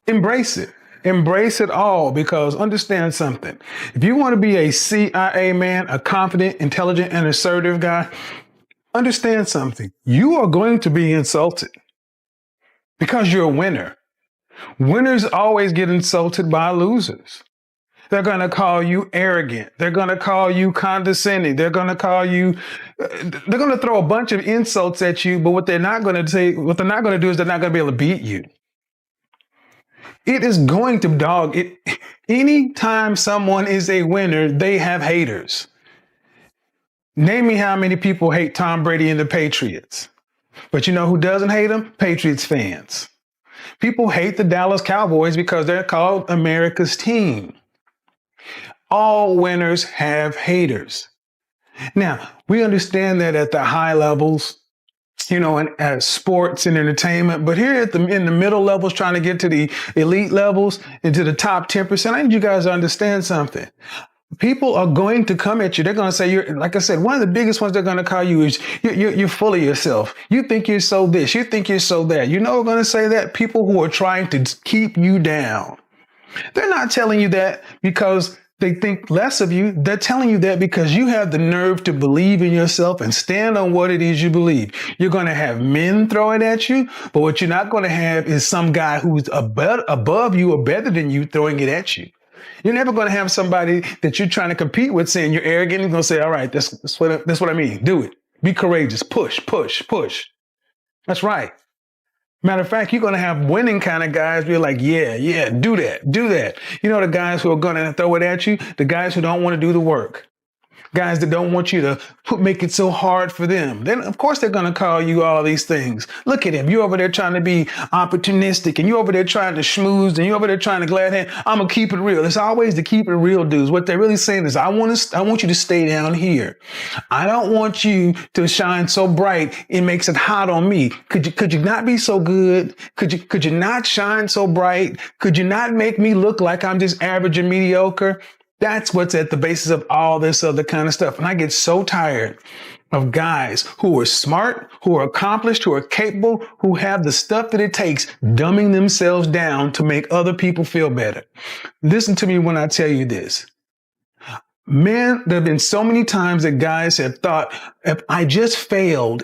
Embrace it. Embrace it all, because understand something. If you want to be a CIA man, a confident, intelligent, and assertive guy, understand something. You are going to be insulted because you're a winner. Winners always get insulted by losers. They're going to call you arrogant. They're going to call you condescending. They're going to call you, they're going to throw a bunch of insults at you, but what they're not going to say, what they're not going to do is they're not going to be able to beat you. It is going to dog it. Anytime someone is a winner, they have haters. Name me how many people hate Tom Brady and the Patriots. But you know who doesn't hate them? Patriots fans. People hate the Dallas Cowboys because they're called America's team. All winners have haters. Now, we understand that at the high levels, you know, in sports and entertainment, but here in the middle levels, trying to get to the elite levels and to the top 10%, I need you guys to understand something. People are going to come at you. They're going to say, you're, like I said, one of the biggest ones they're going to call you is you're full of yourself. You think you're so this. You think you're so that. You know, we're going to say that people who are trying to keep you down. They're not telling you that because they think less of you. They're telling you that because you have the nerve to believe in yourself and stand on what it is you believe. You're going to have men throw it at you, but what you're not going to have is some guy who's above you or better than you throwing it at you. You're never going to have somebody that you're trying to compete with saying you're arrogant and going to say, all right, that's what I mean. Do it. Be courageous. Push, push, push. That's right. Matter of fact, you're going to have winning kind of guys be like, yeah, do that, do that. You know, the guys who are going to throw it at you, the guys who don't want to do the work. Guys that don't want you to make it so hard for them. Then, of course, they're going to call you all these things. Look at him. You're over there trying to be opportunistic, and you're over there trying to schmooze, and you're over there trying to glad hand. I'm going to keep it real. It's always the keep it real dudes. What they're really saying is, I want you to stay down here. I don't want you to shine so bright. It makes it hot on me. Could you not be so good? Could you not shine so bright? Could you not make me look like I'm just average and mediocre? That's what's at the basis of all this other kind of stuff. And I get so tired of guys who are smart, who are accomplished, who are capable, who have the stuff that it takes, dumbing themselves down to make other people feel better. Listen to me when I tell you this. Man, there have been so many times that guys have thought, if I just failed,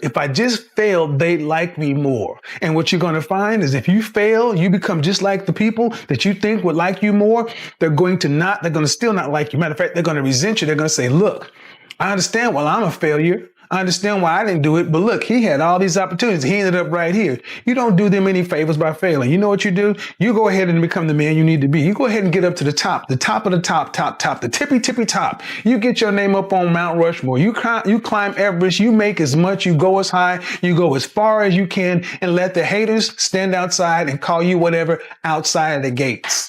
they'd like me more. And what you're going to find is if you fail, you become just like the people that you think would like you more. They're going to still not like you. Matter of fact, they're going to resent you. They're going to say, look, I understand why I'm a failure. I understand why I didn't do it, but look, he had all these opportunities. He ended up right here. You don't do them any favors by failing. You know what you do? You go ahead and become the man you need to be. You go ahead and get up to the top of the top, the tippy top. You get your name up on Mount Rushmore. You climb Everest. You make as much. You go as high. You go as far as you can, and let the haters stand outside and call you whatever outside of the gates.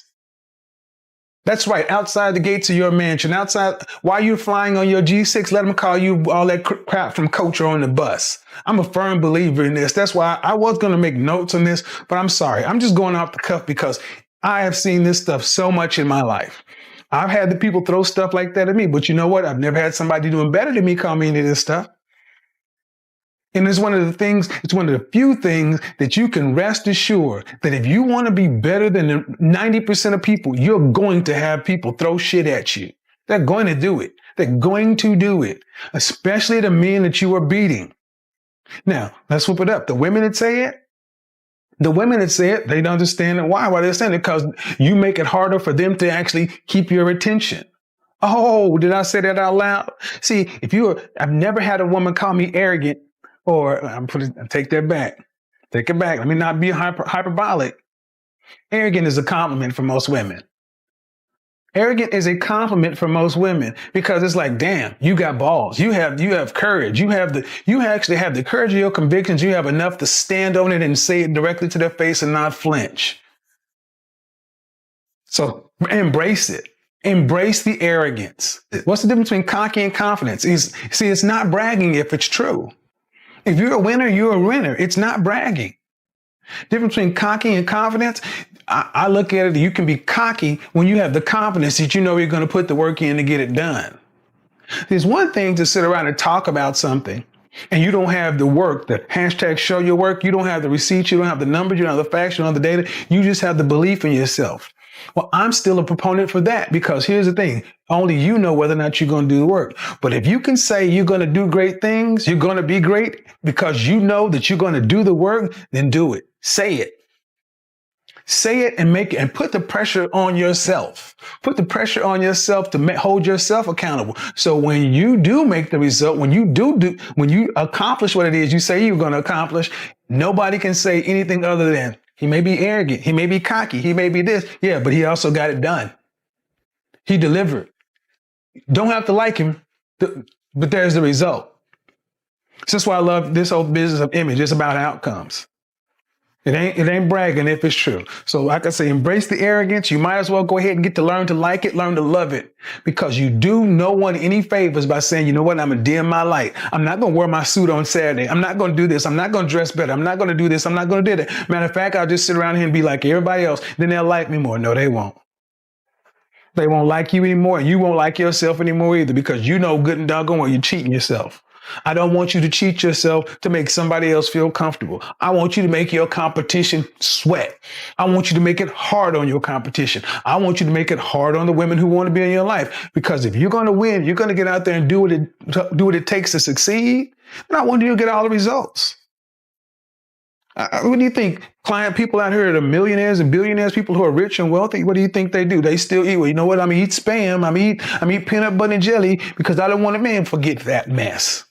That's right. Outside the gates of your mansion, outside while you're flying on your G6, let them call you all that crap from coach or on the bus. I'm a firm believer in this. That's why I was going to make notes on this, but I'm sorry. I'm just going off the cuff because I have seen this stuff so much in my life. I've had the people throw stuff like that at me, but you know what? I've never had somebody doing better than me call me into this stuff. And it's one of the few things that you can rest assured that if you want to be better than 90% of people, you're going to have people throw shit at you. They're going to do it. They're going to do it, especially the men that you are beating. Now, let's flip it up. The women that say it, they don't understand it. Why? Why they're saying it? Because you make it harder for them to actually keep your attention. Oh, did I say that out loud? See, I've never had a woman call me arrogant. Or take that back. Take it back. Let me not be hyperbolic. Arrogant is a compliment for most women. Arrogant is a compliment for most women because it's like, damn, you got balls. You have courage. You actually have the courage of your convictions. You have enough to stand on it and say it directly to their face and not flinch. So embrace it. Embrace the arrogance. What's the difference between cocky and confidence? It's not bragging if it's true. If you're a winner, you're a winner. It's not bragging. Difference between cocky and confidence, I look at it, you can be cocky when you have the confidence that you know you're going to put the work in to get it done. There's one thing to sit around and talk about something and you don't have the work, the hashtag show your work, you don't have the receipts, you don't have the numbers, you don't have the facts, you don't have the data, you just have the belief in yourself. Well, I'm still a proponent for that because here's the thing. Only you know whether or not you're going to do the work. But if you can say you're going to do great things, you're going to be great because you know that you're going to do the work, then do it. Say it. Say it and make it and put the pressure on yourself. Put the pressure on yourself to hold yourself accountable. So when you do make the result, when you accomplish what it is you say you're going to accomplish, nobody can say anything other than he may be arrogant. He may be cocky. He may be this. Yeah, but he also got it done. He delivered. Don't have to like him, but there's the result. So that's why I love this whole business of image. It's about outcomes. It ain't bragging if it's true. So like I say, embrace the arrogance. You might as well go ahead and get to learn to like it, learn to love it, because you do no one any favors by saying, you know what, I'm going to dim my light. I'm not going to wear my suit on Saturday. I'm not going to do this. I'm not going to dress better. I'm not going to do this. I'm not going to do that. Matter of fact, I'll just sit around here and be like everybody else. Then they'll like me more. No, they won't. They won't like you anymore, and you won't like yourself anymore either, because you know good and doggone well you're cheating yourself. I don't want you to cheat yourself to make somebody else feel comfortable. I want you to make your competition sweat. I want you to make it hard on your competition. I want you to make it hard on the women who want to be in your life. Because if you're going to win, you're going to get out there and do what it takes to succeed. And I want you to get all the results. What do you think? People out here that are millionaires and billionaires, people who are rich and wealthy, what do you think they do? They still eat. Well, you know what? I'm eat spam. I'm eat peanut butter and jelly because I don't want to forget that mess.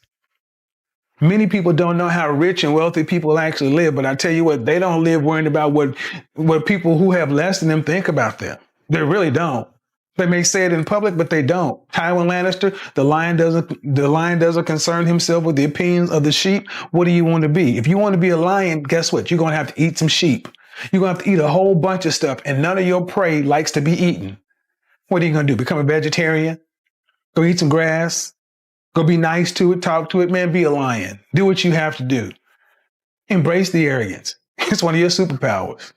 Many people don't know how rich and wealthy people actually live, but I tell you what, they don't live worrying about what people who have less than them think about them. They really don't. They may say it in public, but they don't. Tywin Lannister, the lion doesn't concern himself with the opinions of the sheep. What do you want to be? If you want to be a lion, guess what? You're going to have to eat some sheep. You're going to have to eat a whole bunch of stuff, and none of your prey likes to be eaten. What are you going to do? Become a vegetarian? Go eat some grass? Go be nice to it, talk to it, man, be a lion. Do what you have to do. Embrace the arrogance. It's one of your superpowers.